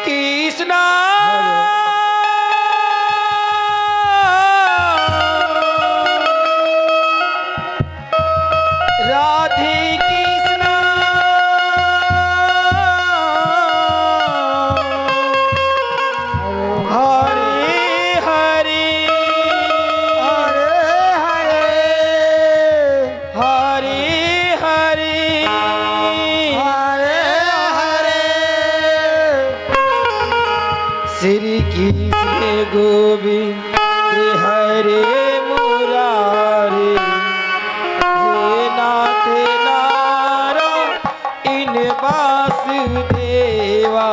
कृष्णा राधे कृष्णा हरे हरे हरे हरे श्री कृष्ण गोविंद हरे मुरारी हे नाथ नारायण वासुदेवा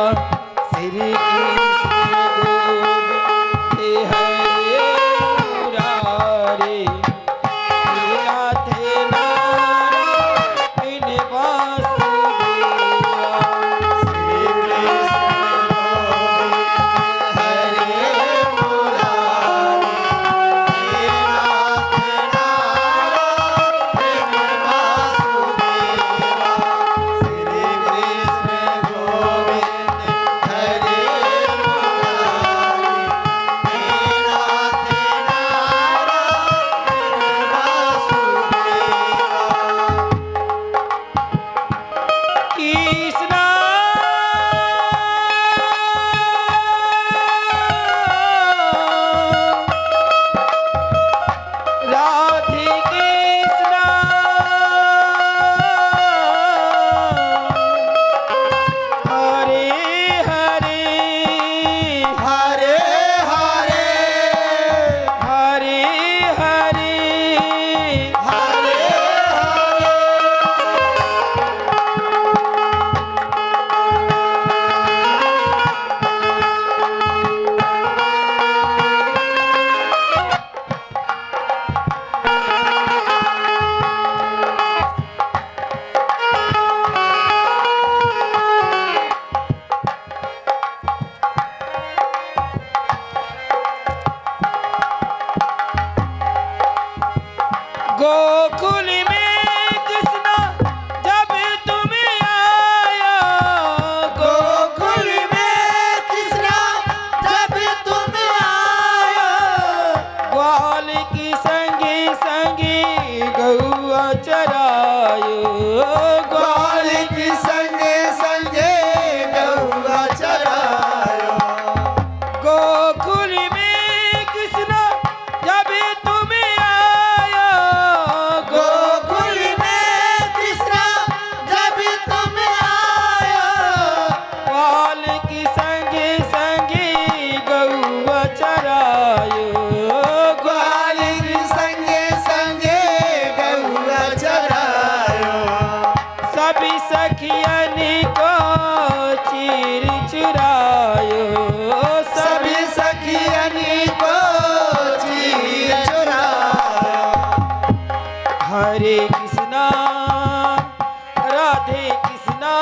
श्री कृष्ण गोविंद हरे मुरारी हे नाथ नारायण वासुदेवा कृष्णा राधे कृष्णा हरे हरे हरे हरे गोकुल में कृष्णा जब तुम आया गोकुल में कृष्णा जब तुम आया ग्वाल की संगी संगी गौआ चरायो ग्वाल की संगे संगे गौआ चरायो गोकुल में कृष्णा जब तुम आया गोकुल में कृष्णा जब तुम आया ग्वाल की संगे संगे गौआ चरायो ग्वाल की संगे संगे गौआ चरायो सभी सखियन को चीर चुरायो सभी सखियन को चीर चुरायो हरे कृष्णा राधे कृष्णा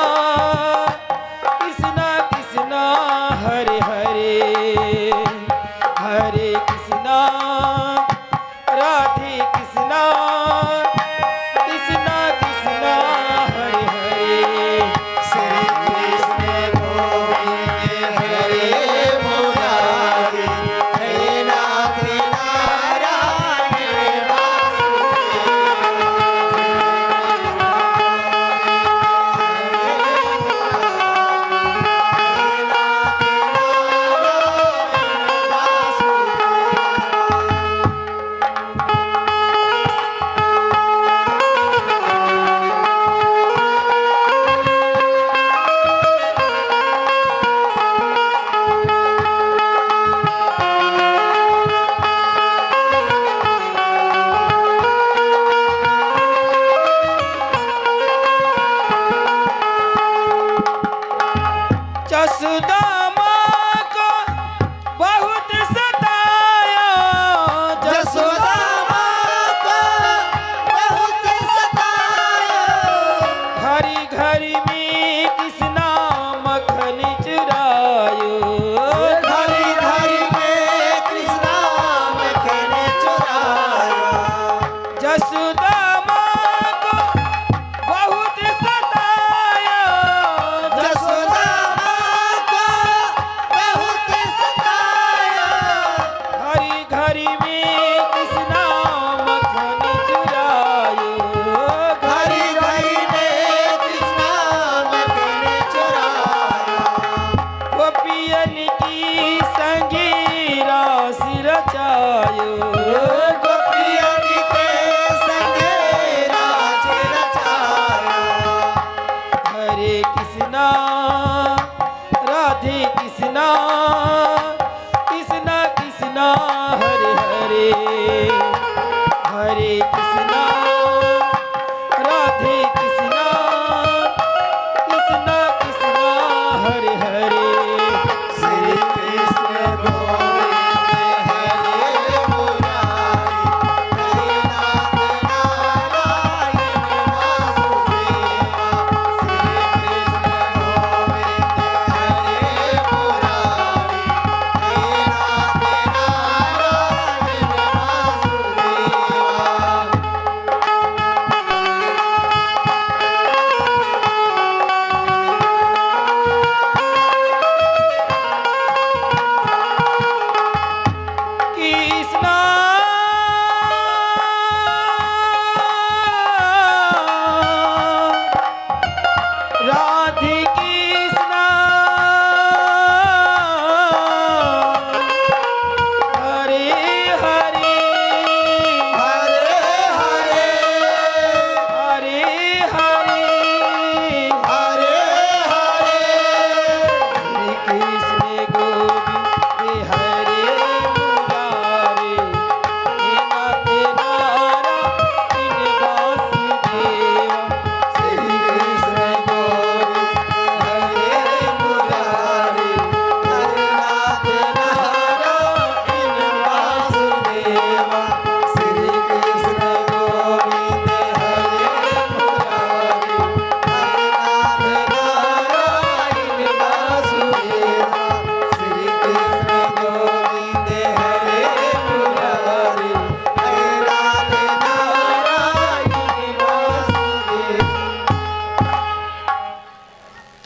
कृष्णा कृष्णा हरे हरे हरे कृष्णा राधे कृष्णा कृष्णा कृष्णा हरे हरे श्री कृष्ण गोविंद हरे मुरारी हे नाथ नारायण जसोदा माँ को बहुत सताया जसोदा माँ को बहुत सताया घड़ी घड़ी में कृष्णा मक्खन चुरायो घड़ी घड़ी में कृष्णा मक्खन चुरायो जसोदा बहुत सताया जसोदा माँ को राधे कृष्णा कृष्णा कृष्णा हरे हरे हरे कृष्णा राधे कृष्णा कृष्णा कृष्णा हरे हरे